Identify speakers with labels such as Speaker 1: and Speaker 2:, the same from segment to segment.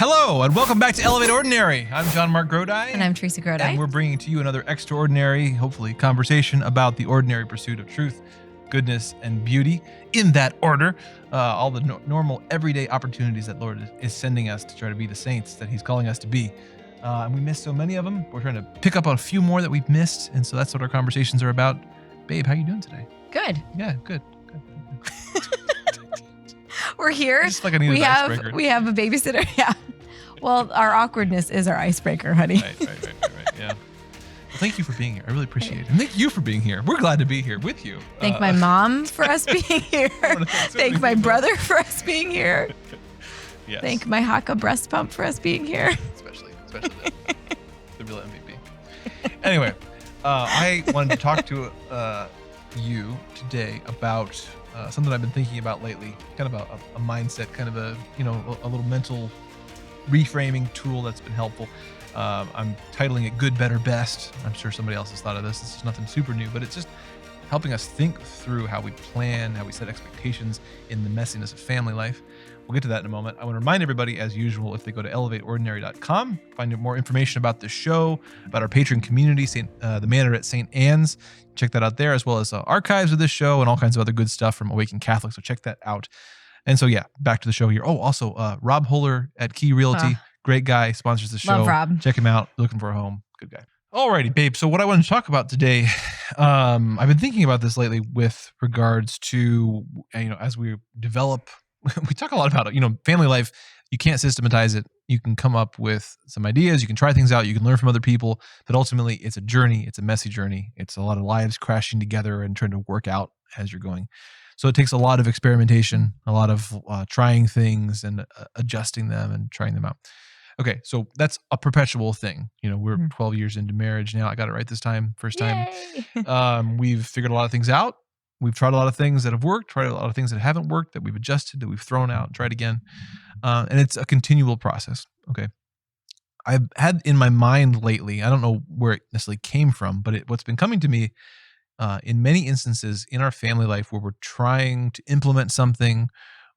Speaker 1: Hello, and welcome back to Elevate Ordinary. I'm JonMarc Grodi.
Speaker 2: And I'm Teresa Grodi.
Speaker 1: And we're bringing to you another extraordinary, hopefully, conversation about the ordinary pursuit of truth, goodness, and beauty in that order. All the normal, everyday opportunities that Lord is sending us to try to be the saints that He's calling us to be. And we missed so many of them. We're trying to pick up on a few more that we've missed, and so that's what our conversations are about. Babe, how you doing today?
Speaker 2: Good.
Speaker 1: Yeah, good.
Speaker 2: We're here.
Speaker 1: Just like I need
Speaker 2: we
Speaker 1: an
Speaker 2: have
Speaker 1: icebreaker.
Speaker 2: we have a babysitter. Yeah. Well, our awkwardness is our icebreaker, honey.
Speaker 1: Right. Yeah. Well, thank you for being here. I really appreciate it. And thank you for being here. We're glad to be here with you.
Speaker 2: Thank my mom for us being here. Thank my brother for us being here.
Speaker 1: Yes.
Speaker 2: Thank my Haka breast pump for us being here.
Speaker 1: Especially the real MVP. Anyway, I wanted to talk to you today about something I've been thinking about lately, kind of a mindset, kind of a little mental reframing tool that's been helpful. I'm titling it Good, Better, Best. I'm sure somebody else has thought of this. This is nothing super new, but it's just helping us think through how we plan, how we set expectations in the messiness of family life. We'll get to that in a moment. I want to remind everybody, as usual, if they go to elevateordinary.com, find more information about the show, about our patron community, the Manor at St. Anne's. Check that out there, as well as archives of this show and all kinds of other good stuff from Awakened Catholic. So check that out. And so, yeah, back to the show here. Oh, also, Rob Holler at Key Realty, great guy, sponsors the show.
Speaker 2: Love Rob.
Speaker 1: Check him out. Looking for a home. Good guy. Alrighty, babe. So what I wanted to talk about today, I've been thinking about this lately with regards to, as we develop, we talk a lot about it, family life. You can't systematize it. You can come up with some ideas. You can try things out. You can learn from other people. But ultimately, it's a journey. It's a messy journey. It's a lot of lives crashing together and trying to work out as you're going. So it takes a lot of experimentation, a lot of trying things and adjusting them and trying them out. Okay, so that's a perpetual thing. We're 12 years into marriage now. I got it right this time, first time. We've figured a lot of things out. We've tried a lot of things that have worked, tried a lot of things that haven't worked, that we've adjusted, that we've thrown out, tried again. And it's a continual process. Okay. I've had in my mind lately, I don't know where it necessarily came from, but what's been coming to me in many instances in our family life where we're trying to implement something,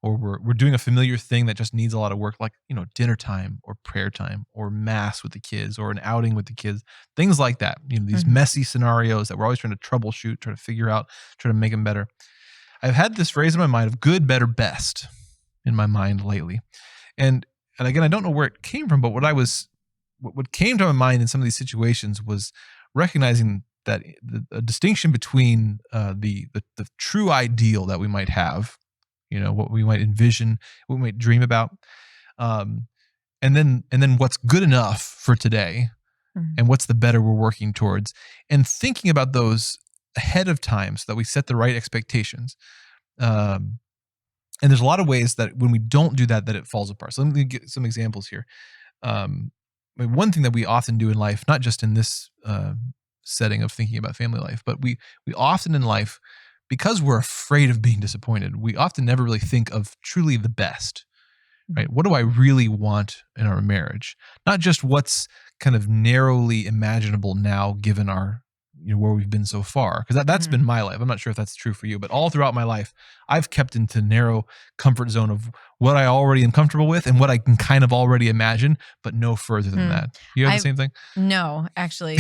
Speaker 1: or we're doing a familiar thing that just needs a lot of work, like, dinner time or prayer time or mass with the kids or an outing with the kids, things like that. These messy scenarios that we're always trying to troubleshoot, try to figure out, try to make them better. I've had this phrase in my mind of good, better, best in my mind lately. And again, I don't know where it came from, but what came to my mind in some of these situations was recognizing that the distinction between the true ideal that we might have, what we might envision, what we might dream about, and then what's good enough for today, and what's the better we're working towards, and thinking about those ahead of time so that we set the right expectations. And there's a lot of ways that when we don't do that it falls apart. So let me give some examples here. One thing that we often do in life, not just in this setting of thinking about family life, but we often in life, because we're afraid of being disappointed, we often never really think of truly the best, right? What do I really want in our marriage? Not just what's kind of narrowly imaginable now, given our, where we've been so far. Because that's been my life. I'm not sure if that's true for you, but all throughout my life, I've kept into narrow comfort zone of what I already am comfortable with and what I can kind of already imagine, but no further than that. You have the same thing?
Speaker 2: No, actually.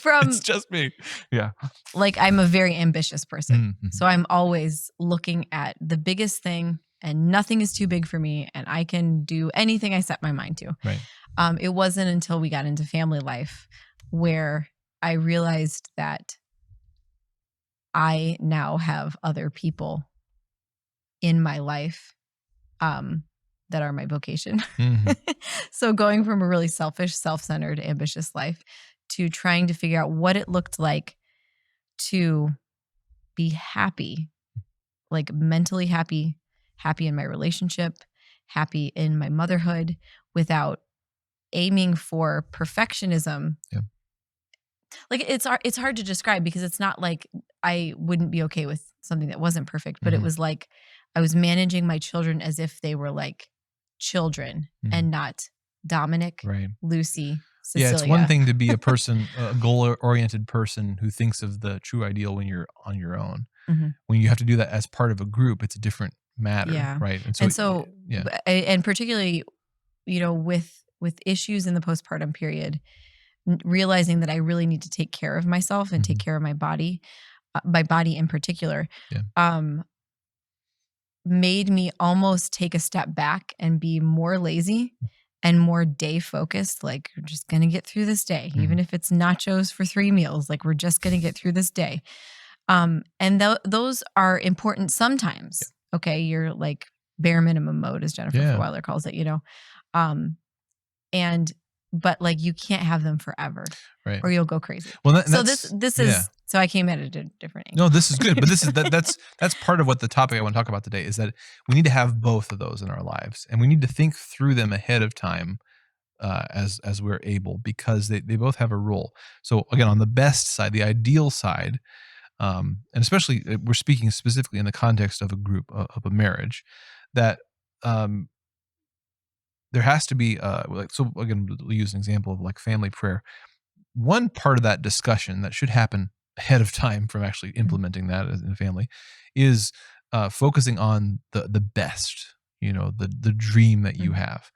Speaker 1: It's just me. Yeah.
Speaker 2: Like, I'm a very ambitious person. So I'm always looking at the biggest thing, and nothing is too big for me, and I can do anything I set my mind to.
Speaker 1: Right.
Speaker 2: It wasn't until we got into family life where I realized that I now have other people in my life that are my vocation. So going from a really selfish, self-centered, ambitious life to trying to figure out what it looked like to be happy, like mentally happy in my relationship, happy in my motherhood, without aiming for perfectionism.
Speaker 1: Yeah.
Speaker 2: Like, it's hard to describe, because it's not like I wouldn't be okay with something that wasn't perfect, but it was like I was managing my children as if they were like children and not Dominic, Lucy, Cecilia.
Speaker 1: Yeah, it's one thing to be a person, a goal-oriented person who thinks of the true ideal when you're on your own. When you have to do that as part of a group, it's a different matter, right?
Speaker 2: And so, and particularly with issues in the postpartum period, realizing that I really need to take care of myself and take care of my body in particular,
Speaker 1: Yeah.
Speaker 2: made me almost take a step back and be more lazy and more day focused. Like, we're just going to get through this day, even if it's nachos for 3 meals. Like, we're just going to get through this day. And those are important sometimes. Yeah. Okay. You're like bare minimum mode, as Jennifer Fowler calls it, but like, you can't have them forever, right? Or you'll go crazy. Well, this is, so I came at it a different angle.
Speaker 1: No, this is good, but this is that's part of what the topic I want to talk about today is, that we need to have both of those in our lives, and we need to think through them ahead of time, as we're able, because they both have a role. So again, on the best side, the ideal side, and especially we're speaking specifically in the context of a group, of a marriage, that there has to be, so again, we'll use an example of like family prayer. One part of that discussion that should happen ahead of time from actually implementing that in a family is focusing on the best, the dream that you have.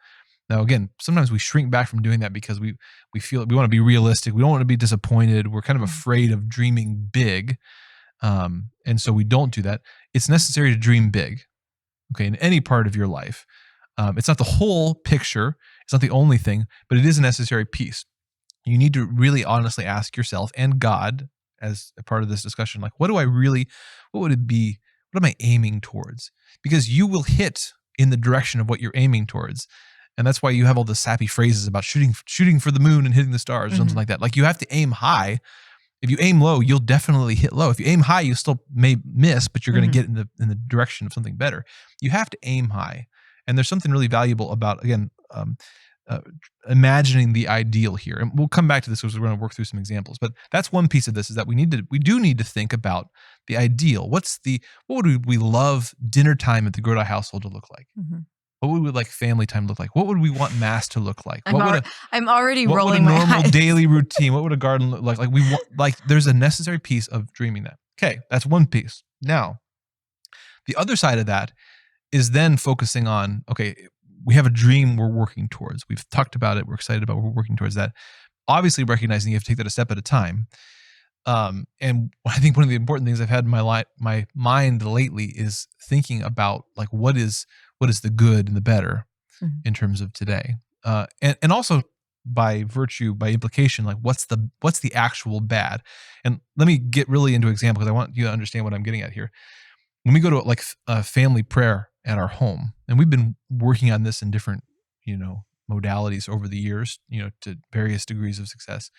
Speaker 1: Now, again, sometimes we shrink back from doing that because we feel we want to be realistic. We don't want to be disappointed. We're kind of afraid of dreaming big. And so we don't do that. It's necessary to dream big, okay, in any part of your life. It's not the whole picture. It's not the only thing, but it is a necessary piece. You need to really honestly ask yourself and God, as a part of this discussion, like, what would it be? What am I aiming towards? Because you will hit in the direction of what you're aiming towards. And that's why you have all the sappy phrases about shooting for the moon and hitting the stars, or something like that. Like, you have to aim high. If you aim low, you'll definitely hit low. If you aim high, you still may miss, but you're going to get in the direction of something better. You have to aim high. And there's something really valuable about, again, imagining the ideal here. And we'll come back to this because we're going to work through some examples. But that's one piece of this, is that we do need to think about the ideal. What would we love dinner time at the Grodi household to look like? What would we like family time look like? What would we want mass to look like?
Speaker 2: I'm already rolling my eyes.
Speaker 1: What would a normal daily routine? What would a garden look like? Like, we want, like, there's a necessary piece of dreaming that. Okay, that's one piece. Now, the other side of that is then focusing on, okay, we have a dream we're working towards. We've talked about it. We're excited about it. We're working towards that. Obviously, recognizing you have to take that a step at a time. And I think one of the important things I've had in my mind lately is thinking about, like, what is the good and the better in terms of today, and also by implication, like, what's the actual bad. And let me get really into example, because I want you to understand what I'm getting at here. When we go to like family prayer at our home, and we've been working on this in different modalities over the years, to various degrees of success.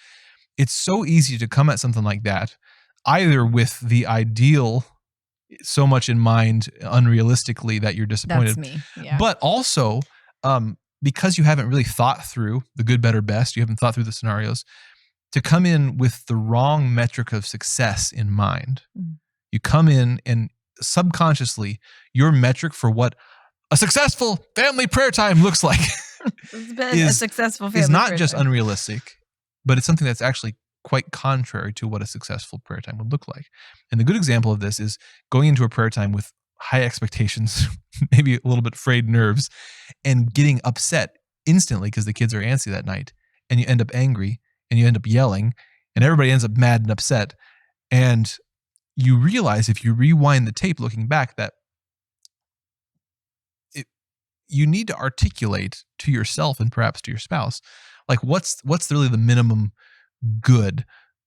Speaker 1: It's so easy to come at something like that either with the ideal so much in mind, unrealistically, that you're disappointed.
Speaker 2: That's me. Yeah.
Speaker 1: But also, because you haven't really thought through the good, better, best, you haven't thought through the scenarios, to come in with the wrong metric of success in mind. You come in and subconsciously, your metric for what a successful family prayer time looks like
Speaker 2: a successful family
Speaker 1: is not
Speaker 2: prayer
Speaker 1: just
Speaker 2: time.
Speaker 1: Unrealistic, but it's something that's actually quite contrary to what a successful prayer time would look like. And the good example of this is going into a prayer time with high expectations, maybe a little bit frayed nerves, and getting upset instantly because the kids are antsy that night, and you end up angry, and you end up yelling, and everybody ends up mad and upset. And you realize, if you rewind the tape looking back, that you need to articulate to yourself and perhaps to your spouse, like, what's really the minimum good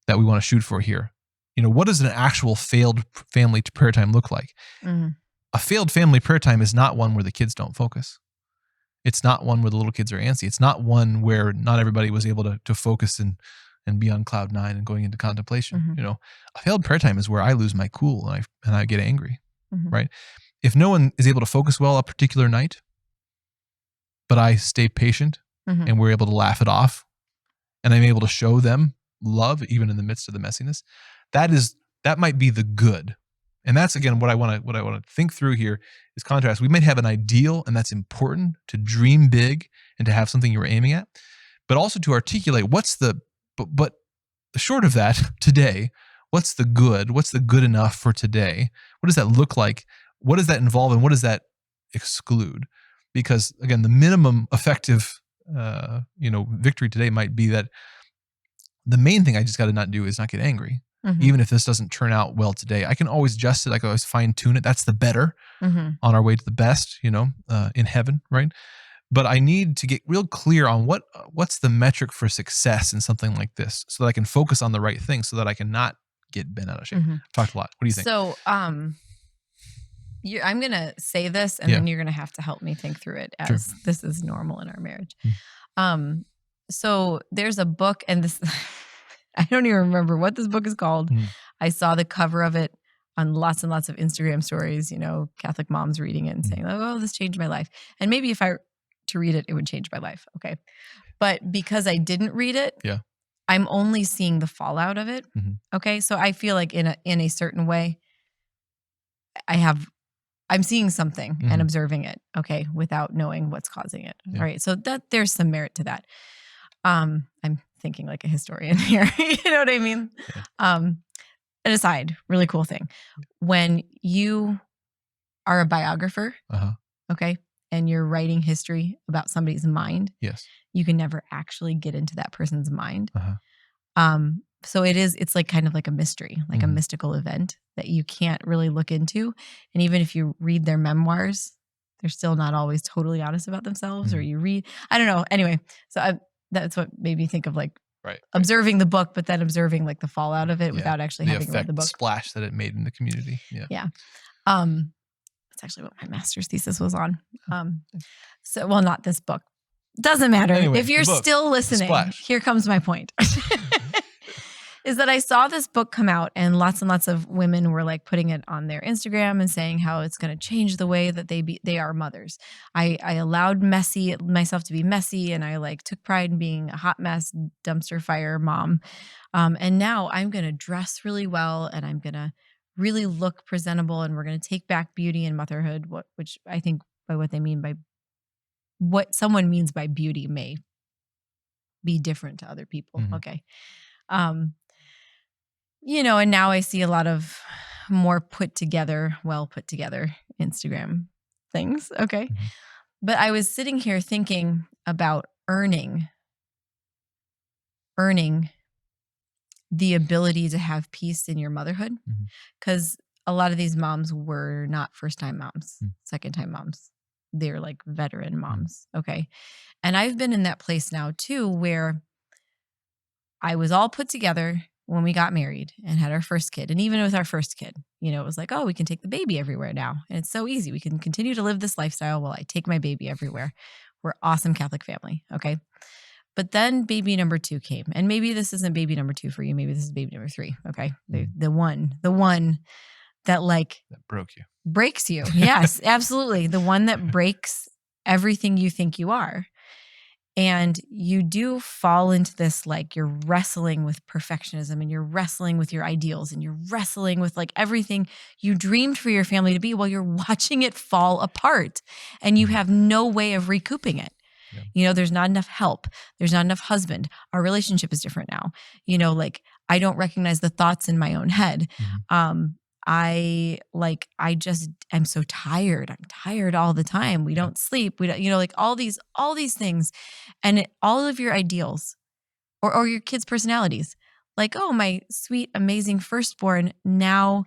Speaker 1: that we want to shoot for here? What does an actual failed family prayer time look like? A failed family prayer time is not one where the kids don't focus. It's not one where the little kids are antsy. It's not one where not everybody was able to focus and be on cloud 9 and going into contemplation. A failed prayer time is where I lose my cool and I get angry, right? If no one is able to focus well a particular night, but I stay patient and we're able to laugh it off, and I'm able to show them love even in the midst of the messiness, that might be the good. And that's, again, what I want to think through here is contrast. We might have an ideal, and that's important to dream big and to have something you're aiming at, but also to articulate but short of that, today, what's the good? What's the good enough for today? What does that look like? What does that involve, and what does that exclude? Because again, the minimum effective, victory today might be that the main thing I just got to not do is not get angry.
Speaker 2: Mhm.
Speaker 1: Even if this doesn't turn out well today, I can always adjust it. I can always fine tune it. That's the better
Speaker 2: Mhm.
Speaker 1: on our way to the best, in heaven, right? But I need to get real clear on what's the metric for success in something like this, so that I can focus on the right thing, so that I can not get bent out of shape.
Speaker 2: Mhm.
Speaker 1: Talked a lot. What do you think?
Speaker 2: So, I'm gonna say this, and
Speaker 1: Yeah.
Speaker 2: then you're gonna have to help me think through it,
Speaker 1: Sure.
Speaker 2: as this is normal in our marriage.
Speaker 1: Mm.
Speaker 2: So there's a book, and this I don't even remember what this book is called.
Speaker 1: Mm.
Speaker 2: I saw the cover of it on lots and lots of Instagram stories, Catholic moms reading it and saying, "Oh, this changed my life." And maybe if I were to read it, it would change my life. Okay. But because I didn't read it,
Speaker 1: Yeah.
Speaker 2: I'm only seeing the fallout of it.
Speaker 1: Mhm.
Speaker 2: Okay. So I feel like in a certain way, I'm seeing something and
Speaker 1: Mhm.
Speaker 2: observing it, okay, without knowing what's causing it.
Speaker 1: Yeah.
Speaker 2: All right. So that there's some merit to that. I'm thinking like a historian here. You know what I mean?
Speaker 1: Yeah.
Speaker 2: An aside, really cool thing. When you are a biographer,
Speaker 1: Uh-huh.
Speaker 2: okay, and you're writing history about somebody's mind,
Speaker 1: Yes.
Speaker 2: you can never actually get into that person's mind.
Speaker 1: Uh-huh.
Speaker 2: So it's like kind of like a mystery, like a
Speaker 1: Mhm.
Speaker 2: mystical event that you can't really look into. And even if you read their memoirs, they're still not always totally honest about themselves. Or
Speaker 1: Mhm.
Speaker 2: you read, I don't know. Anyway, that's what made me think of like
Speaker 1: Right.
Speaker 2: observing the book, but then observing like the fallout of it
Speaker 1: Yeah.
Speaker 2: without actually
Speaker 1: The
Speaker 2: having read
Speaker 1: effect,
Speaker 2: the
Speaker 1: the
Speaker 2: book.
Speaker 1: splash that it made in the community. Yeah.
Speaker 2: Yeah. That's actually what my master's thesis was on. Well, not this book. Doesn't matter.
Speaker 1: Anyway,
Speaker 2: If you're
Speaker 1: the book,
Speaker 2: still
Speaker 1: The
Speaker 2: listening,
Speaker 1: Splash.
Speaker 2: here comes my point. Is that I saw this book come out, and lots of women were like putting it on their Instagram and saying how it's going to change the way that they are mothers. I allowed myself to be messy, and I like took pride in being a hot mess, dumpster fire mom. And now I'm going to dress really well, and I'm going to really look presentable, and we're going to take back beauty and motherhood, which I think by what someone means by beauty may be different to other people.
Speaker 1: Mhm.
Speaker 2: Okay. And now I see a lot of more well put together Instagram things. Okay.
Speaker 1: Mhm.
Speaker 2: But I was sitting here thinking about earning the ability to have peace in your motherhood.
Speaker 1: Mhm.
Speaker 2: Because a lot of these moms were not first time moms,
Speaker 1: Mm.
Speaker 2: second time moms. They're like veteran moms. Okay. And I've been in that place now too, where I was all put together when we got married and had our first kid. And even with our first kid, it was like, oh, we can take the baby everywhere now. And it's so easy. We can continue to live this lifestyle while I take my baby everywhere. We're awesome Catholic family. Okay. But then baby number 2 came. And maybe this isn't baby number 2 for you. Maybe this is baby number 3. Okay. The one that like
Speaker 1: That broke you.
Speaker 2: breaks you. Yes, absolutely. The one that breaks everything you think you are. And you do fall into this, like you're wrestling with perfectionism, and you're wrestling with your ideals, and you're wrestling with like everything you dreamed for your family to be while you're watching it fall apart, and you
Speaker 1: Mhm.
Speaker 2: have no way of recouping it.
Speaker 1: Yeah.
Speaker 2: There's not enough help. There's not enough husband. Our relationship is different now. Like I don't recognize the thoughts in my own head.
Speaker 1: Mhm.
Speaker 2: I just am so tired. I'm tired all the time. We
Speaker 1: Yeah.
Speaker 2: don't sleep. We don't, like all these things, and all of your ideals or your kids' personalities. Like, oh, my sweet, amazing firstborn now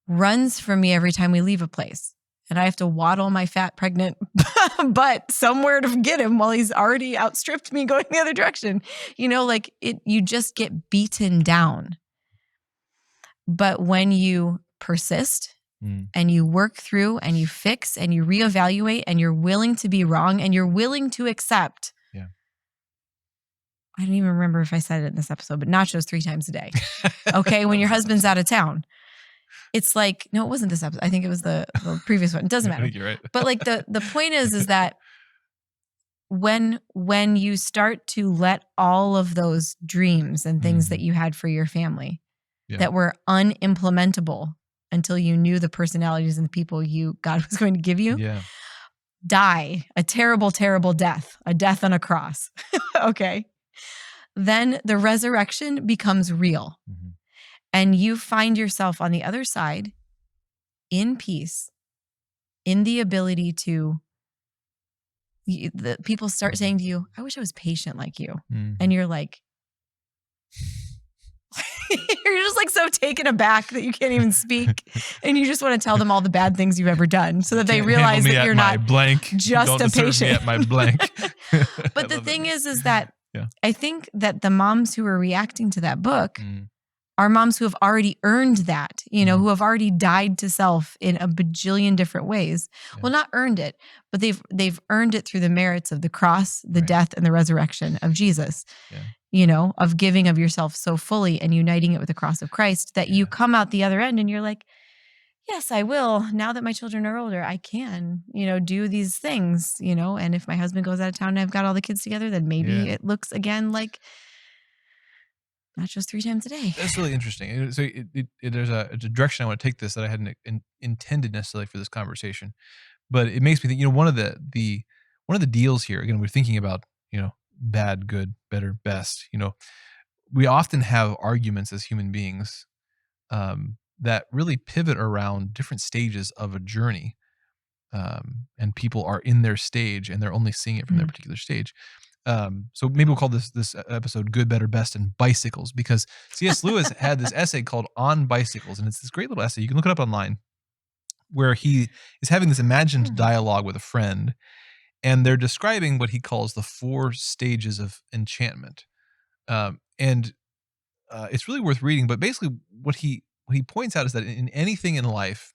Speaker 2: runs from me every time we leave a place. And I have to waddle my fat, pregnant butt somewhere to get him while he's already outstripped me going the other direction. You just get beaten down. But when you persist
Speaker 1: Mm.
Speaker 2: and you work through and you fix and you reevaluate and you're willing to be wrong and you're willing to accept.
Speaker 1: Yeah.
Speaker 2: I don't even remember if I said it in this episode, but nachos 3 times a day. Okay. When your husband's out of town, it's like, no, it wasn't this episode. I think it was the previous one. It doesn't
Speaker 1: I
Speaker 2: matter.
Speaker 1: think you're right.
Speaker 2: But like the point is that when you start to let all of those dreams and things that you had for your family
Speaker 1: Yeah.
Speaker 2: that were unimplementable until you knew the personalities and the people God was going to give you,
Speaker 1: Yeah.
Speaker 2: die a terrible, terrible death, a death on a cross. Okay. Then the resurrection becomes real.
Speaker 1: Mhm.
Speaker 2: And you find yourself on the other side in peace, in the ability to the people start saying to you, I wish I was patient like you.
Speaker 1: Mhm.
Speaker 2: And you're like, you're just like so taken aback that you can't even speak. And you just want to tell them all the bad things you've ever done so that they
Speaker 1: Can't handle
Speaker 2: realize
Speaker 1: me
Speaker 2: that
Speaker 1: at
Speaker 2: you're
Speaker 1: my
Speaker 2: not
Speaker 1: blank.
Speaker 2: just
Speaker 1: Don't
Speaker 2: a
Speaker 1: deserve
Speaker 2: patient.
Speaker 1: me at my blank. I
Speaker 2: But the
Speaker 1: love
Speaker 2: thing
Speaker 1: it.
Speaker 2: is that
Speaker 1: Yeah.
Speaker 2: I think that the moms who are reacting to that book
Speaker 1: Mm.
Speaker 2: are moms who have already earned that,
Speaker 1: Mhm.
Speaker 2: who have already died to self in a bajillion different ways.
Speaker 1: Yeah.
Speaker 2: Well, not earned it, but they've earned it through the merits of the cross, the
Speaker 1: Right.
Speaker 2: death, and the resurrection of Jesus.
Speaker 1: Yeah.
Speaker 2: Of giving of yourself so fully and uniting it with the cross of Christ that you
Speaker 1: Yeah.
Speaker 2: come out the other end and you're like, yes, I will. Now that my children are older, I can, do these things, and if my husband goes out of town and I've got all the kids together, then maybe
Speaker 1: Yeah.
Speaker 2: it looks again like not just 3 times a day.
Speaker 1: That's really interesting. And so there's a direction I want to take this that I hadn't intended necessarily for this conversation, but it makes me think. One of the deals here. Again, we're thinking about bad, good, better, best. We often have arguments as human beings that really pivot around different stages of a journey, and people are in their stage and they're only seeing it from their particular stage. So maybe we'll call this episode "Good, Better, Best," and bicycles, because C.S. Lewis had this essay called "On Bicycles," and it's this great little essay. You can look it up online, where he is having this imagined dialogue with a friend, and they're describing what he calls the 4 stages of enchantment. And it's really worth reading. But basically, what he points out is that in anything in life,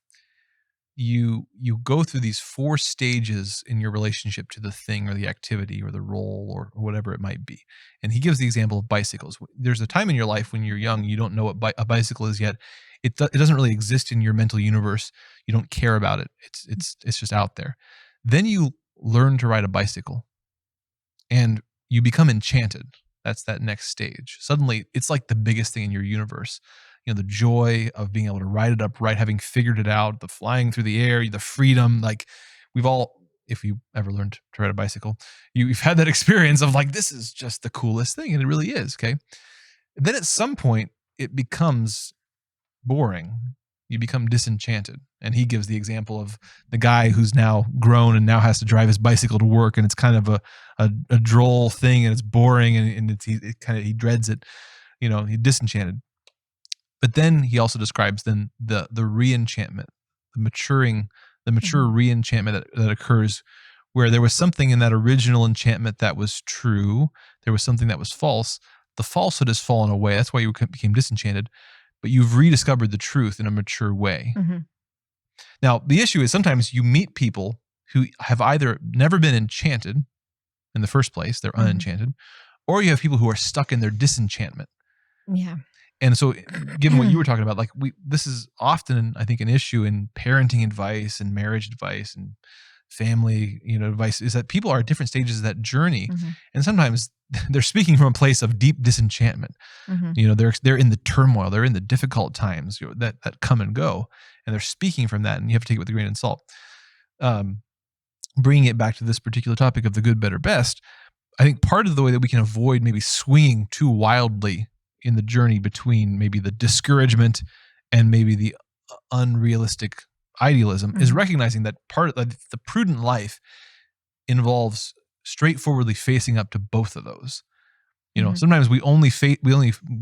Speaker 1: you go through these 4 stages in your relationship to the thing or the activity or the role or whatever it might be. And he gives the example of bicycles. There's a time in your life when you're young, you don't know what a bicycle is yet. It doesn't really exist in your mental universe. You don't care about it. It's just out there. Then you learn to ride a bicycle and you become enchanted. That's that next stage. Suddenly, it's like the biggest thing in your universe. The joy of being able to ride it upright, having figured it out, the flying through the air, the freedom. Like, we've all, if you ever learned to ride a bicycle, you've had that experience of like, this is just the coolest thing. And it really is. Okay. Then at some point, it becomes boring. You become disenchanted. And he gives the example of the guy who's now grown and now has to drive his bicycle to work. And it's kind of a droll thing, and it's boring, and he dreads it. He's disenchanted. But then he also describes then the re-enchantment, the mature re-enchantment that occurs, where there was something in that original enchantment that was true. There was something that was false. The falsehood has fallen away. That's why you became disenchanted. But you've rediscovered the truth in a mature way.
Speaker 2: Mm-hmm.
Speaker 1: Now, the issue is sometimes you meet people who have either never been enchanted in the first place, they're unenchanted, or you have people who are stuck in their disenchantment.
Speaker 2: Yeah.
Speaker 1: And so, given what you were talking about, like this is often, I think, an issue in parenting advice and marriage advice and family, advice, is that people are at different stages of that journey, and sometimes they're speaking from a place of deep disenchantment. They're in the turmoil, they're in the difficult times that come and go, and they're speaking from that, and you have to take it with a grain of salt. Bringing it back to this particular topic of the good, better, best, I think part of the way that we can avoid maybe swinging too wildly in the journey between maybe the discouragement and maybe the unrealistic idealism is recognizing that part of the prudent life involves straightforwardly facing up to both of those. Sometimes we only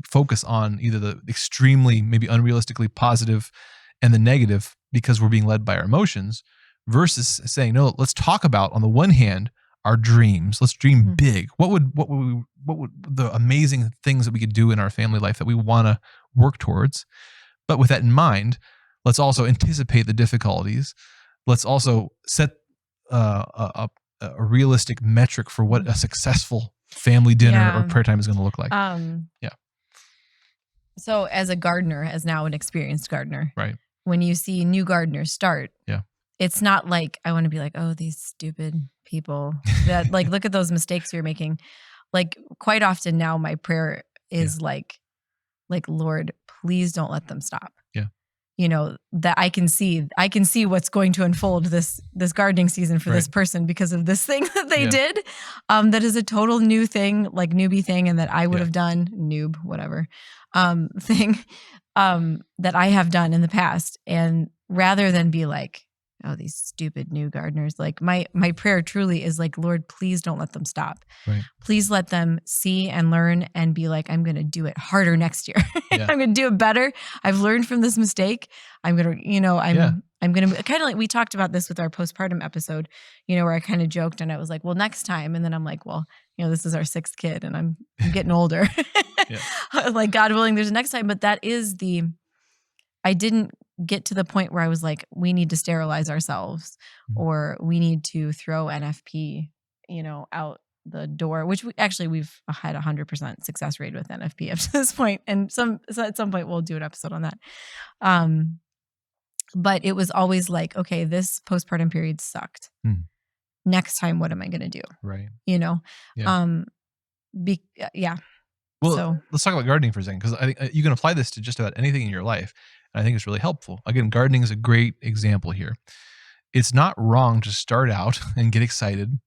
Speaker 1: focus on either the extremely maybe unrealistically positive and the negative because we're being led by our emotions, versus saying, no, let's talk about, on the one hand, our dreams. Let's dream big. What would the amazing things that we could do in our family life that we want to work towards? But with that in mind, let's also anticipate the difficulties. Let's also set a realistic metric for what a successful family dinner or prayer time is going to look like.
Speaker 2: So as a gardener, as now an experienced gardener,
Speaker 1: right,
Speaker 2: when you see new gardeners start, it's not like I want to be like, oh, these stupid people that like, look at those mistakes you're making. Like, quite often now my prayer is like, Lord, please don't let them stop. That I can see what's going to unfold this gardening season for this person because of this thing that they did. That is a total new thing, like newbie thing. And that I would have done, whatever, thing, that I have done in the past. And rather than be like, oh, these stupid new gardeners. Like my prayer truly is like, Lord, please don't let them stop.
Speaker 1: Right.
Speaker 2: Please let them see and learn and be like, I'm going to do it harder next year.
Speaker 1: Yeah.
Speaker 2: I'm going to do it better. I've learned from this mistake. I'm going to, I'm going to kind of like, we talked about this with our postpartum episode, where I kind of joked and I was like, well, next time. And then I'm like, well, this is our 6th kid and I'm getting older. Like, God willing, there's a next time. But that is I didn't get to the point where I was like, we need to sterilize ourselves or we need to throw NFP, out the door, which we've had 100% success rate with NFP up to this point. And so at some point we'll do an episode on that. But it was always like, okay, this postpartum period sucked. Next time, what am I going to do?
Speaker 1: Right.
Speaker 2: Yeah.
Speaker 1: Well,
Speaker 2: so
Speaker 1: let's talk about gardening for a second, because I think you can apply this to just about anything in your life. And I think it's really helpful. Again, gardening is a great example here. It's not wrong to start out and get excited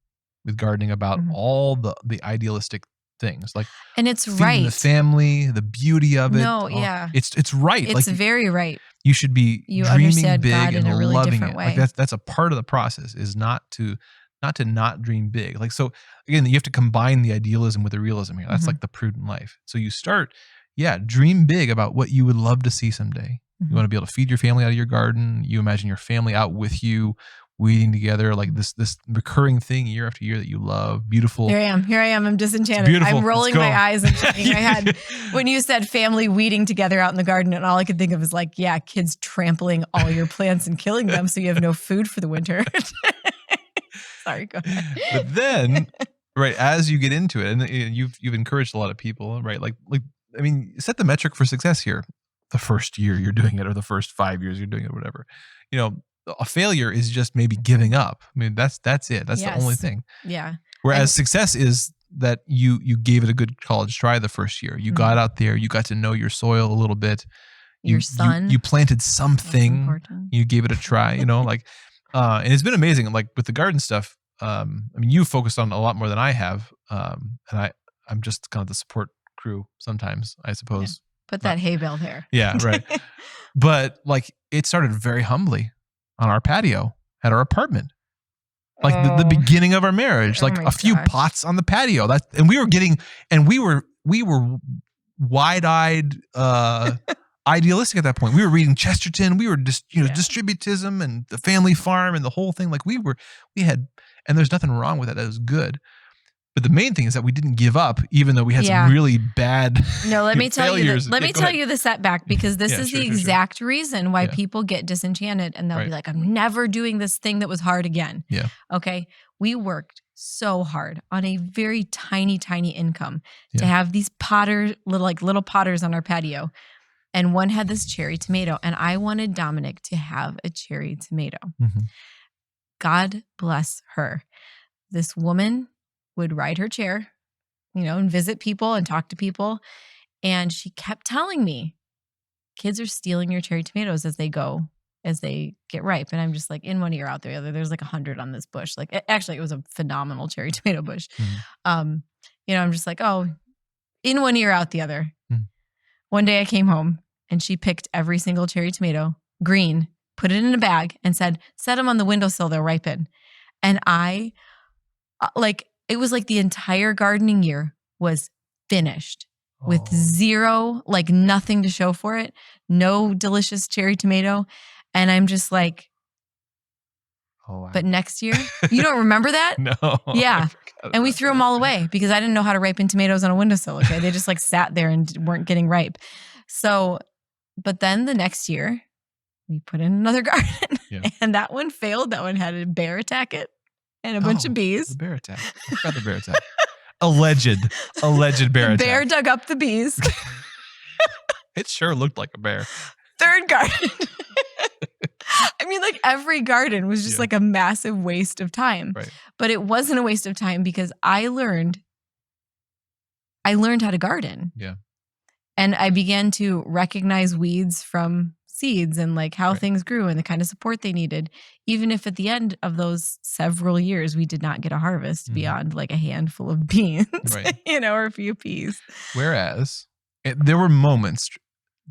Speaker 1: with gardening about all the idealistic things, like,
Speaker 2: and it's
Speaker 1: feeding
Speaker 2: right.
Speaker 1: the family, the beauty of it.
Speaker 2: No, yeah.
Speaker 1: It's right.
Speaker 2: It's
Speaker 1: like,
Speaker 2: very right.
Speaker 1: you should be dreaming
Speaker 2: understand
Speaker 1: big
Speaker 2: God
Speaker 1: and
Speaker 2: in a really
Speaker 1: loving
Speaker 2: different
Speaker 1: it.
Speaker 2: way.
Speaker 1: Like that's a part of the process, is not to not dream big. Like, so again, you have to combine the idealism with the realism here. That's like the prudent life. So you start, dream big about what you would love to see someday. You want to be able to feed your family out of your garden. You imagine your family out with you, weeding together, like this recurring thing year after year that you love. Beautiful.
Speaker 2: Here I am. I'm disenchanted.
Speaker 1: Beautiful.
Speaker 2: I'm rolling my eyes and shaking my head. When you said family weeding together out in the garden, and all I could think of is like, kids trampling all your plants and killing them so you have no food for the winter. Sorry, go ahead.
Speaker 1: But then, right, as you get into it, and you've encouraged a lot of people, right? Like, I mean, set the metric for success here. The first year you're doing it, or the first 5 years you're doing it, whatever. A failure is just maybe giving up. I mean, that's it. That's the only thing.
Speaker 2: Yeah.
Speaker 1: Whereas success is that you gave it a good college try the first year. You got out there, you got to know your soil a little bit.
Speaker 2: Your son.
Speaker 1: You planted something. You gave it a try, and it's been amazing. Like with the garden stuff, I mean, you focused on a lot more than I have. And I'm just kind of the support crew sometimes, I suppose.
Speaker 2: Put that hay bale there.
Speaker 1: Yeah, right. But like, it started very humbly on our patio at our apartment. Like the beginning of our marriage, like a few pots on the patio. And we were wide-eyed, idealistic at that point. We were reading Chesterton. We were just, distributism and the family farm and the whole thing. Like we had, and there's nothing wrong with that. That was good. But the main thing is that we didn't give up, even though we had some really bad
Speaker 2: let me tell
Speaker 1: failures.
Speaker 2: You tell you the setback, because this is the exact reason why people get disenchanted, and they'll be like, I'm never doing this thing that was hard again.
Speaker 1: Yeah.
Speaker 2: Okay. We worked so hard on a very tiny income to have these little potters on our patio. And one had this cherry tomato, and I wanted Dominic to have a cherry tomato. God bless her. This woman would ride her chair, and visit people and talk to people. And she kept telling me, kids are stealing your cherry tomatoes as they get ripe. And I'm just like, in one ear, out the other. There's like 100 on this bush. Like, actually, it was a phenomenal cherry tomato bush. I'm just like, oh, in one ear, out the other. One day I came home and she picked every single cherry tomato, green, put it in a bag and said, set them on the windowsill, they'll ripen. And I, it was like the entire gardening year was finished with zero, like nothing to show for it. No delicious cherry tomato. And I'm just like,
Speaker 1: wow.
Speaker 2: But next year, you don't remember that?
Speaker 1: No.
Speaker 2: Yeah. And we threw them all away because I didn't know how to ripen tomatoes on a windowsill. Okay. They just like sat there and weren't getting ripe. So, but then the next year we put in another garden and that one failed. That one had a bear attack it. And a bunch of bees.
Speaker 1: The bear attack. I forgot the bear attack. Alleged bear attack.
Speaker 2: The bear dug up the bees.
Speaker 1: It sure looked like a bear.
Speaker 2: Third garden. I mean, like every garden was just like a massive waste of time.
Speaker 1: Right.
Speaker 2: But it wasn't a waste of time because I learned how to garden.
Speaker 1: Yeah.
Speaker 2: And I began to recognize weeds from seeds and like how things grew and the kind of support they needed, even if at the end of those several years we did not get a harvest beyond like a handful of beans, or a few peas.
Speaker 1: Whereas there were moments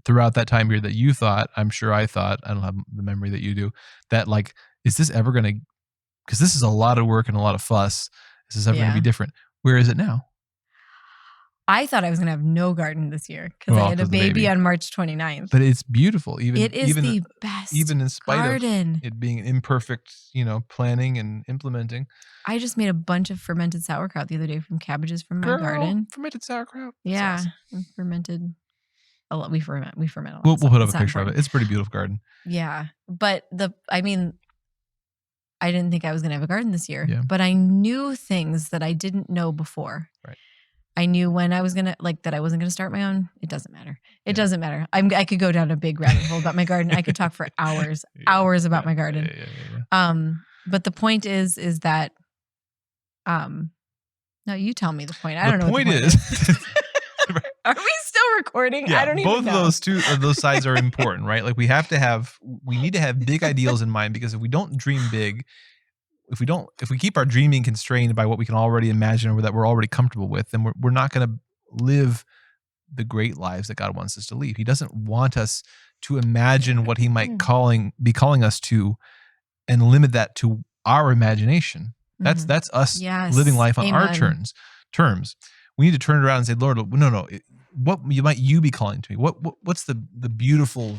Speaker 1: throughout that time period that you thought, I'm sure I thought, I don't have the memory that you do, that like is this ever going to, because this is a lot of work and a lot of fuss. Is this ever going to be different? Where is it now?
Speaker 2: I thought I was going to have no garden this year because I had a baby on March 29th.
Speaker 1: But it's beautiful.
Speaker 2: It is the best
Speaker 1: even in spite
Speaker 2: garden.
Speaker 1: of it being imperfect, planning and implementing.
Speaker 2: I just made a bunch of fermented sauerkraut the other day from cabbages from my garden.
Speaker 1: Fermented sauerkraut.
Speaker 2: Yeah. Awesome. Fermented a lot. We ferment a lot.
Speaker 1: We'll put up a picture of it. It's a pretty beautiful garden.
Speaker 2: Yeah. But I didn't think I was going to have a garden this year, but I knew things that I didn't know before.
Speaker 1: Right.
Speaker 2: I knew when I was going to, that I wasn't going to start my own. It doesn't matter. It doesn't matter. I could go down a big rabbit hole about my garden. I could talk for hours about my garden. But the point is that, no, you tell me the point. I don't know. The point is. Are we still recording?
Speaker 1: Yeah,
Speaker 2: I don't even know.
Speaker 1: Both of those sides are important, right? Like we need to have big ideals in mind, because if we don't dream big, if we keep our dreaming constrained by what we can already imagine or that we're already comfortable with, then we're not going to live the great lives that God wants us to lead. He doesn't want us to imagine what he might be calling us to and limit that to our imagination. That's us living life on our terms. We need to turn it around and say, Lord, no. What might you be calling to me? What's the beautiful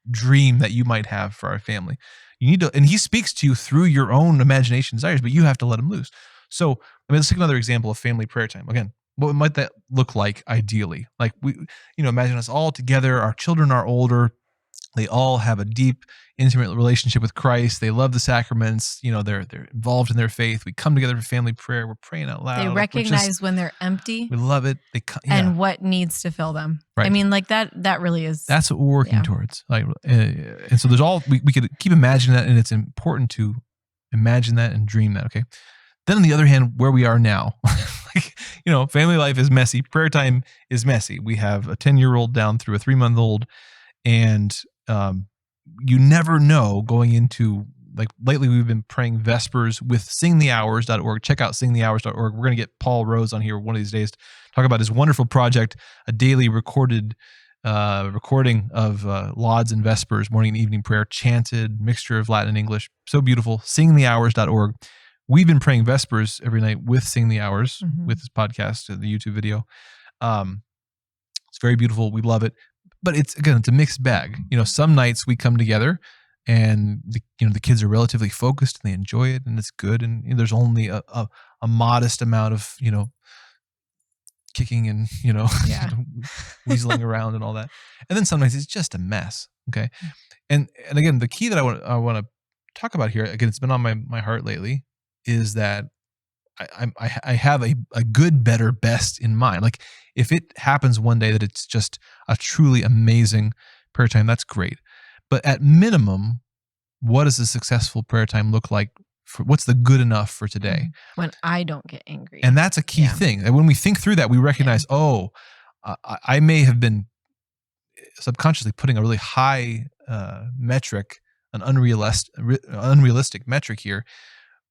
Speaker 1: dream that you might have for our family? You need to, and he speaks to you through your own imagination desires, but you have to let him loose. So, let's take another example of family prayer time. Again, what might that look like ideally? Like imagine us all together. Our children are older. They all have a deep, intimate relationship with Christ. They love the sacraments. They're involved in their faith. We come together for family prayer. We're praying out loud.
Speaker 2: They recognize when they're empty.
Speaker 1: We love it.
Speaker 2: And what needs to fill them.
Speaker 1: Right.
Speaker 2: That really is.
Speaker 1: That's what we're working towards. Like, and so there's we could keep imagining that, and it's important to imagine that and dream that. Okay. Then on the other hand, where we are now, family life is messy. Prayer time is messy. We have a 10-year-old down through a 3-month-old. And you never know going into, like lately we've been praying Vespers with singthehours.org. Check out singthehours.org. We're going to get Paul Rose on here one of these days to talk about his wonderful project, a daily recording of lauds and Vespers, morning and evening prayer, chanted, mixture of Latin and English. So beautiful. Singthehours.org. We've been praying Vespers every night with Sing the Hours, with this podcast, the YouTube video. It's very beautiful. We love it. But it's a mixed bag. Some nights we come together and the kids are relatively focused and they enjoy it and it's good. And there's only a modest amount of, kicking and, weaseling around and all that. And then sometimes it's just a mess. Okay. And again, the key that I want to talk about here, again, it's been on my heart lately, is that I have a good, better, best in mind. Like if it happens one day that it's just a truly amazing prayer time, that's great. But at minimum, what does a successful prayer time look like? What's the good enough for today?
Speaker 2: When I don't get angry.
Speaker 1: And that's a key thing. And when we think through that, we recognize, I may have been subconsciously putting a really high metric, an unrealistic metric here,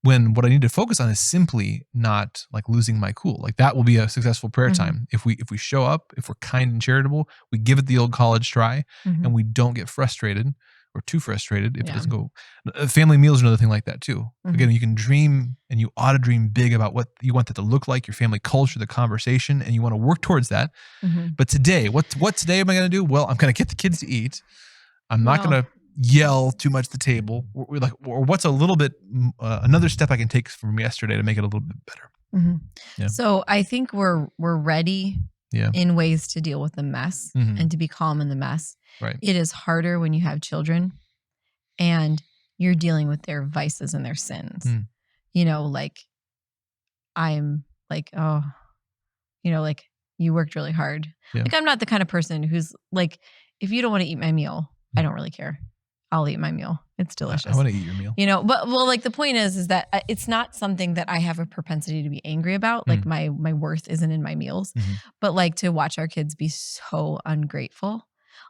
Speaker 1: when what I need to focus on is simply not like losing my cool. Like that will be a successful prayer time. If we show up, if we're kind and charitable, we give it the old college try, and we don't get frustrated or too frustrated if it doesn't go. Family meals are another thing like that too. Again, you can dream, and you ought to dream big about what you want that to look like, your family culture, the conversation, and you want to work towards that. But today, what today am I going to do? Well, I'm going to get the kids to eat. I'm not going to yell too much at the table, or what's a little bit another step I can take from yesterday to make it a little bit better.
Speaker 2: So I think we're ready in ways to deal with the mess and to be calm in the mess.
Speaker 1: Right.
Speaker 2: It is harder when you have children and you're dealing with their vices and their sins. Like I'm like, like you worked really hard. Like I'm not the kind of person who's like, if you don't want to eat my meal, I don't really care. I'll eat my meal. It's delicious.
Speaker 1: I want to eat your meal.
Speaker 2: But like the point is that it's not something that I have a propensity to be angry about. Like my worth isn't in my meals, but like to watch our kids be so ungrateful.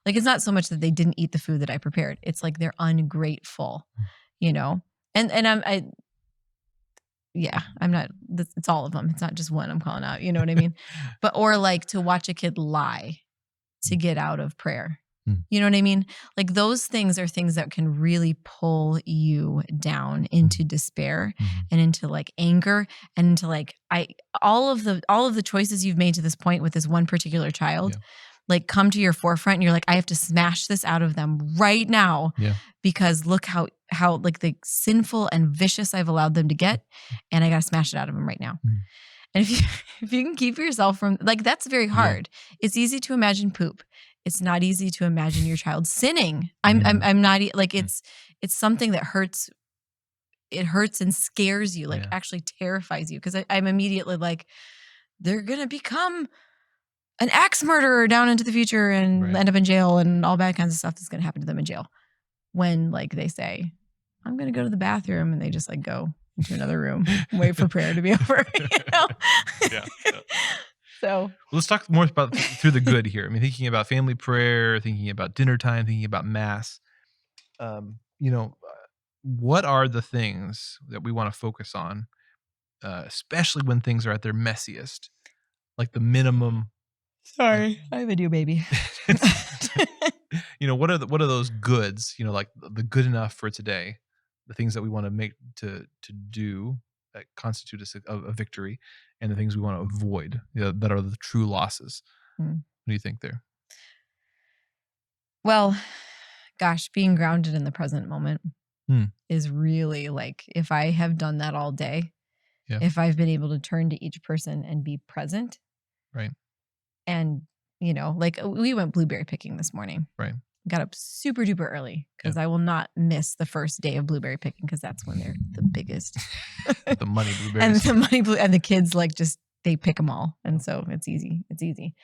Speaker 2: Like it's not so much that they didn't eat the food that I prepared. It's like they're ungrateful, and I'm not, it's all of them. It's not just one I'm calling out. You know what I mean? Or like to watch a kid lie to get out of prayer. You know what I mean? Like those things are things that can really pull you down into despair and into like anger and into like all of the choices you've made to this point with this one particular child, like come to your forefront and you're like, I have to smash this out of them right now because look how like the sinful and vicious I've allowed them to get, and I got to smash it out of them right now. And if you can keep yourself from like, that's very hard. It's easy to imagine poop. It's not easy to imagine your child sinning. I'm not like it's something that hurts. It hurts and scares you, like actually terrifies you. Because I'm immediately like, they're gonna become an axe murderer down into the future and end up in jail and all bad kinds of stuff that's gonna happen to them in jail. When like they say, I'm gonna go to the bathroom, and they just like go into another room, wait for prayer to be over. So
Speaker 1: let's talk more about through the good here. I mean, thinking about family prayer, thinking about dinner time, thinking about mass. What are the things that we want to focus on, especially when things are at their messiest, like the minimum?
Speaker 2: Sorry, I have a new baby.
Speaker 1: What are those goods? Like the good enough for today, the things that we want to make to do that constitute a victory, and the things we want to avoid, that are the true losses. What do you think there?
Speaker 2: Well, gosh, being grounded in the present moment is really like, if I have done that all day, if I've been able to turn to each person and be present.
Speaker 1: Right.
Speaker 2: And, like we went blueberry picking this morning.
Speaker 1: Right.
Speaker 2: Got up super duper early because I will not miss the first day of blueberry picking because that's when they're the biggest.
Speaker 1: The money blueberries.
Speaker 2: And the kids like just, they pick them all. And so it's easy. It's easy.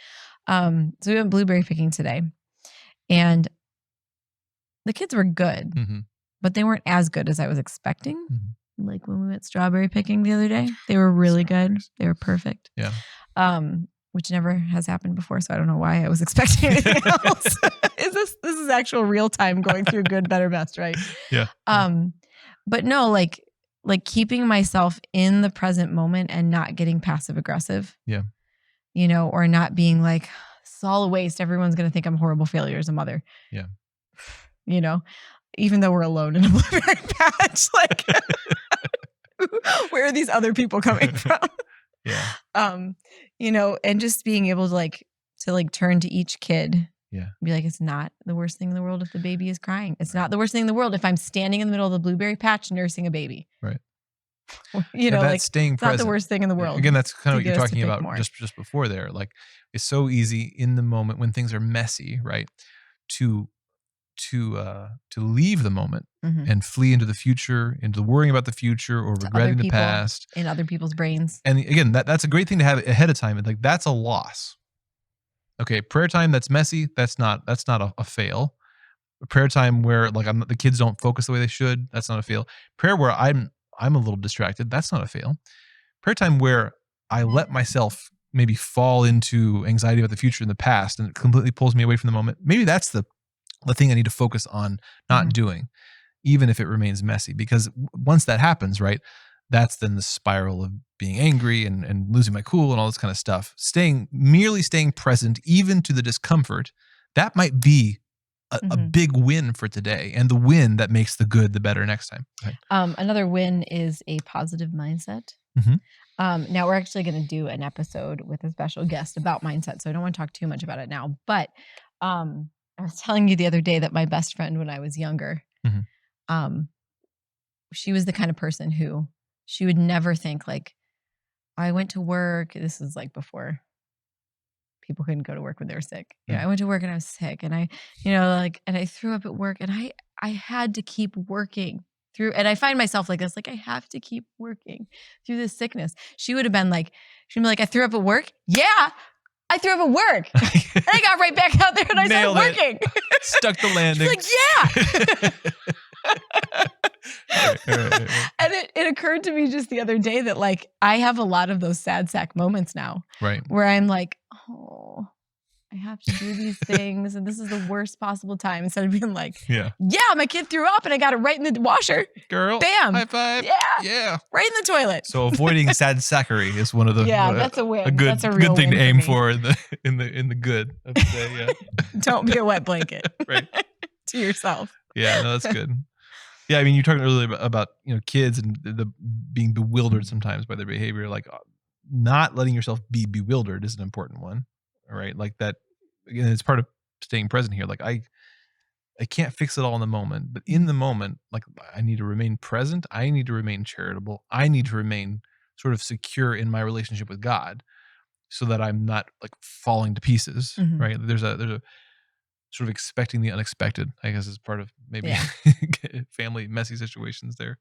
Speaker 2: So we went blueberry picking today, and the kids were good, but they weren't as good as I was expecting. Like when we went strawberry picking the other day, they were really good. They were perfect.
Speaker 1: Yeah.
Speaker 2: Which never has happened before, so I don't know why I was expecting anything else. This is actual real time going through good, better, best, right?
Speaker 1: Yeah.
Speaker 2: But no, like keeping myself in the present moment and not getting passive aggressive.
Speaker 1: Yeah.
Speaker 2: Or not being like, it's all a waste. Everyone's gonna think I'm a horrible failure as a mother.
Speaker 1: Yeah.
Speaker 2: Even though we're alone in a blueberry patch, like where are these other people coming from?
Speaker 1: Yeah.
Speaker 2: And just being able to turn to each kid.
Speaker 1: Yeah.
Speaker 2: Be like, it's not the worst thing in the world if the baby is crying. It's not the worst thing in the world if I'm standing in the middle of the blueberry patch nursing a baby.
Speaker 1: Right.
Speaker 2: Staying
Speaker 1: present.
Speaker 2: Not the worst thing in the world.
Speaker 1: Again, that's kind of what you're talking about just before there. Like, it's so easy in the moment when things are messy, right? To leave the moment and flee into the future, into worrying about the future or regretting the past
Speaker 2: in other people's brains.
Speaker 1: And again, that's a great thing to have ahead of time. And like, that's a loss. Okay, prayer time that's messy, that's not a fail. A prayer time where like the kids don't focus the way they should, that's not a fail. Prayer where I'm a little distracted, that's not a fail. Prayer time where I let myself maybe fall into anxiety about the future and the past, and it completely pulls me away from the moment. Maybe that's the thing I need to focus on not doing, even if it remains messy. Because once that happens, right, that's then the spiral of being angry and losing my cool and all this kind of stuff. Merely staying present, even to the discomfort, that might be a big win for today, and the win that makes the good the better next time. Right?
Speaker 2: Another win is a positive mindset. Now we're actually going to do an episode with a special guest about mindset, so I don't want to talk too much about it now. But I was telling you the other day that my best friend when I was younger, she was the kind of person who she would never think like, I went to work. This is like before people couldn't go to work when they were sick. I went to work and I was sick, and I threw up at work, and I had to keep working through, and I find myself like this, like I have to keep working through this sickness. She'd be like, I threw up at work. Yeah, I threw up at work. And I got right back out there and I started working.
Speaker 1: Stuck the landing.
Speaker 2: She's like, yeah. And it occurred to me just the other day that like I have a lot of those sad sack moments now.
Speaker 1: Right.
Speaker 2: Where I'm like, oh, I have to do these things and this is the worst possible time. Instead of being like,
Speaker 1: Yeah.
Speaker 2: my kid threw up and I got it right in the washer.
Speaker 1: Girl.
Speaker 2: Bam.
Speaker 1: High five.
Speaker 2: Yeah. Right in the toilet.
Speaker 1: So avoiding sad sackery is one of the
Speaker 2: that's a win.
Speaker 1: good,
Speaker 2: That's a real
Speaker 1: good thing
Speaker 2: win
Speaker 1: to aim
Speaker 2: me.
Speaker 1: for in the good of the day. Yeah.
Speaker 2: Don't be a wet blanket.
Speaker 1: Right.
Speaker 2: To yourself.
Speaker 1: Yeah, no, that's good. Yeah, I mean, you're talking earlier about kids and the being bewildered sometimes by their behavior. Like, not letting yourself be bewildered is an important one. All right, like that. Again, it's part of staying present here. Like I can't fix it all in the moment, but in the moment, like I need to remain present. I need to remain charitable. I need to remain sort of secure in my relationship with God, so that I'm not like falling to pieces.
Speaker 2: Mhm.
Speaker 1: Right? There's a sort of expecting the unexpected, I guess, is part of maybe family messy situations there.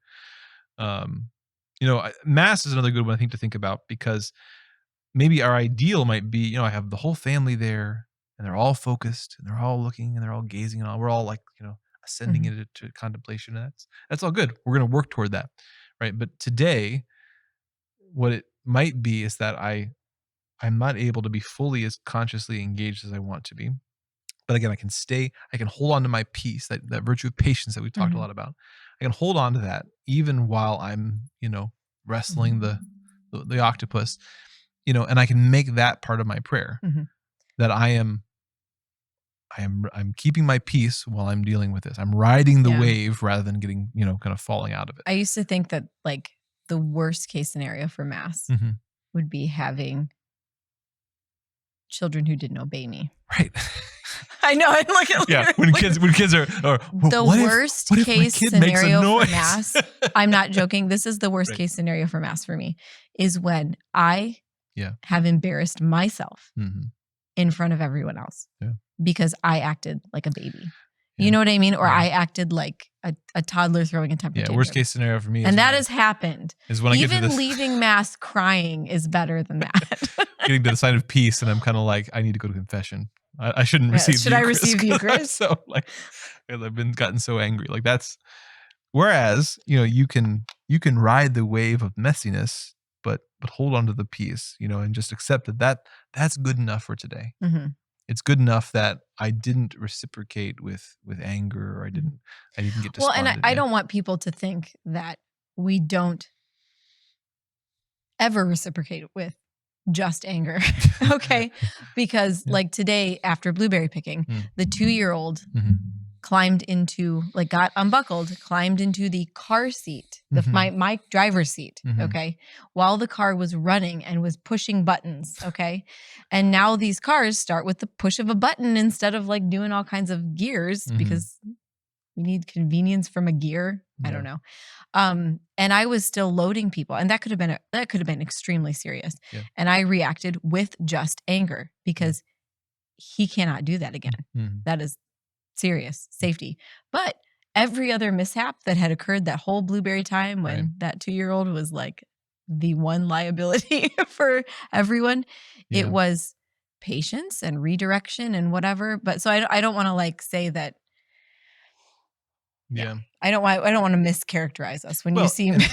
Speaker 1: Mass is another good one I think to think about, because maybe our ideal might be, I have the whole family there and they're all focused and they're all looking and they're all gazing and all, we're all like, ascending into contemplation. That's all good. We're going to work toward that. Right. But today, what it might be is that I'm not able to be fully as consciously engaged as I want to be. But again, I can hold on to my peace, that virtue of patience that we've talked a lot about. I can hold on to that even while I'm, wrestling the octopus, and I can make that part of my prayer, that I'm keeping my peace while I'm dealing with this. I'm riding the wave rather than getting, kind of falling out of it.
Speaker 2: I used to think that like the worst case scenario for Mass would be having children who didn't obey me.
Speaker 1: Right.
Speaker 2: I know. I look at
Speaker 1: when kids are
Speaker 2: the worst case scenario for Mass. I'm not joking. This is the worst case scenario for Mass for me, is when I have embarrassed myself in front of everyone else because I acted like a baby. You know what I mean? Or I acted like a toddler throwing a temper tantrum.
Speaker 1: Worst case scenario for me.
Speaker 2: And that has happened.
Speaker 1: Is when
Speaker 2: even
Speaker 1: I get to this,
Speaker 2: leaving Mass crying is better than that.
Speaker 1: Getting to the sign of peace, and I'm kind of like, I need to go to confession. I shouldn't receive.
Speaker 2: Should I receive the Eucharist?
Speaker 1: So like, I've gotten so angry. Like that's. Whereas you can ride the wave of messiness, but hold on to the peace, and just accept that's good enough for today. It's good enough that I didn't reciprocate with anger, or I didn't get despondent.
Speaker 2: Well, and I don't want people to think that we don't ever reciprocate with just anger. Okay. Because like today after blueberry picking, the 2-year-old climbed into, like got unbuckled, climbed into the car seat, my driver's seat. Okay. While the car was running and was pushing buttons. Okay. And now these cars start with the push of a button instead of like doing all kinds of gears because we need convenience from a gear. I don't know. And I was still loading people, and that could have been extremely serious. Yeah. And I reacted with just anger because he cannot do that again. That is serious safety. But every other mishap that had occurred that whole blueberry time when that 2-year-old was like the one liability for everyone, it was patience and redirection and whatever. But so I don't want to like say that.
Speaker 1: Yeah.
Speaker 2: I don't want to mischaracterize us when you see me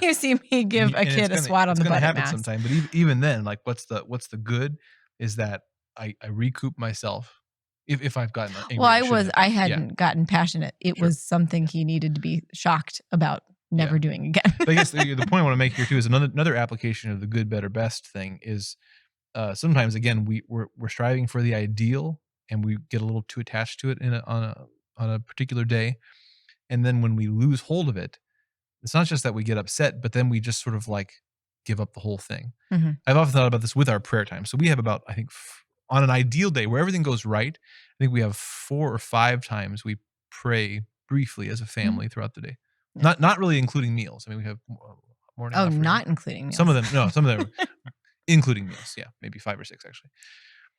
Speaker 2: you see me give a kid a swat on the butt. It's going to
Speaker 1: happen sometime, but even then, like what's the good is that I recoup myself if I've gotten angry.
Speaker 2: Well, I hadn't gotten passionate. It was something he needed to be shocked about never doing again.
Speaker 1: But I guess the point I want to make here too is another application of the good, better, best thing is sometimes again we're striving for the ideal and we get a little too attached to it on a particular day. And then when we lose hold of it, it's not just that we get upset, but then we just sort of like give up the whole thing. I've often thought about this with our prayer time. So we have about, I think, on an ideal day where everything goes right, I think we have 4 or 5 times we pray briefly as a family throughout the day. Yeah. Not really including meals. I mean, we have morning.
Speaker 2: Oh, not including meals.
Speaker 1: Some of them, including meals. Yeah, maybe 5 or 6 actually.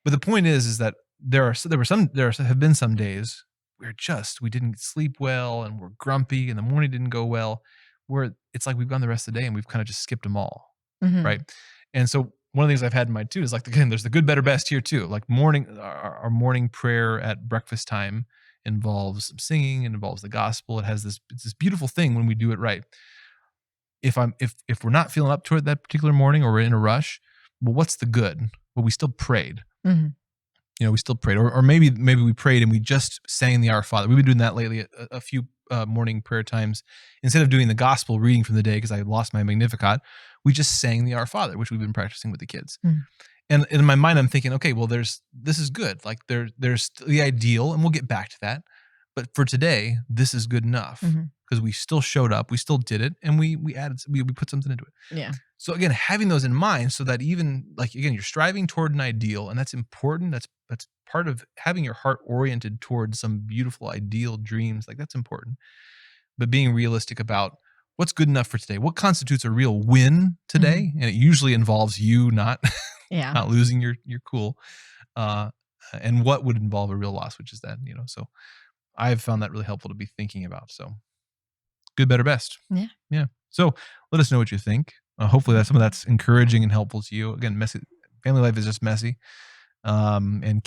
Speaker 1: But the point is that there have been some days we didn't sleep well and we're grumpy and the morning didn't go well, where it's like we've gone the rest of the day and we've kind of just skipped them all. Right. And so one of the things I've had in mind too is like, again, there's the good, better, best here too. Like our morning prayer at breakfast time involves some singing and involves the gospel. It's this beautiful thing when we do it right. If we're not feeling up to it that particular morning or we're in a rush, well, what's the good? Well, we still prayed. we still prayed, or maybe we prayed and we just sang the Our Father. We've been doing that lately a few morning prayer times. Instead of doing the gospel reading from the day, because I lost my Magnificat, we just sang the Our Father, which we've been practicing with the kids. And in my mind, I'm thinking, okay, well, this is good. Like there's the ideal, and we'll get back to that. But for today, this is good enough because we still showed up, we still did it, and we put something into it.
Speaker 2: Yeah.
Speaker 1: So again, having those in mind, so that even you're striving toward an ideal, and that's important. That's part of having your heart oriented towards some beautiful ideal dreams. Like that's important. But being realistic about what's good enough for today, what constitutes a real win today, and it usually involves you not not losing your cool, and what would involve a real loss, which is that, so I've found that really helpful to be thinking about. So good, better, best. Yeah. So let us know what you think. Hopefully some of that's encouraging and helpful to you. Again, messy family life is just messy, and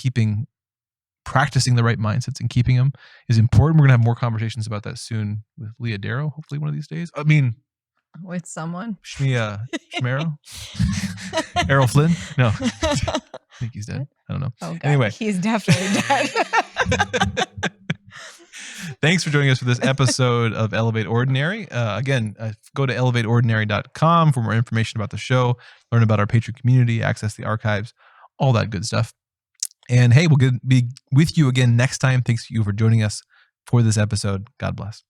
Speaker 1: practicing the right mindsets and keeping them is important. We're gonna have more conversations about that soon with Leah Darrow, hopefully one of these days. I mean,
Speaker 2: with someone.
Speaker 1: Shmero? Errol Flynn? No. I think he's dead. I don't know.
Speaker 2: Oh, God.
Speaker 1: Anyway.
Speaker 2: He's definitely dead.
Speaker 1: Thanks for joining us for this episode of Elevate Ordinary. Again, go to elevateordinary.com for more information about the show, learn about our Patreon community, access the archives, all that good stuff. And hey, we'll be with you again next time. Thanks to you for joining us for this episode. God bless.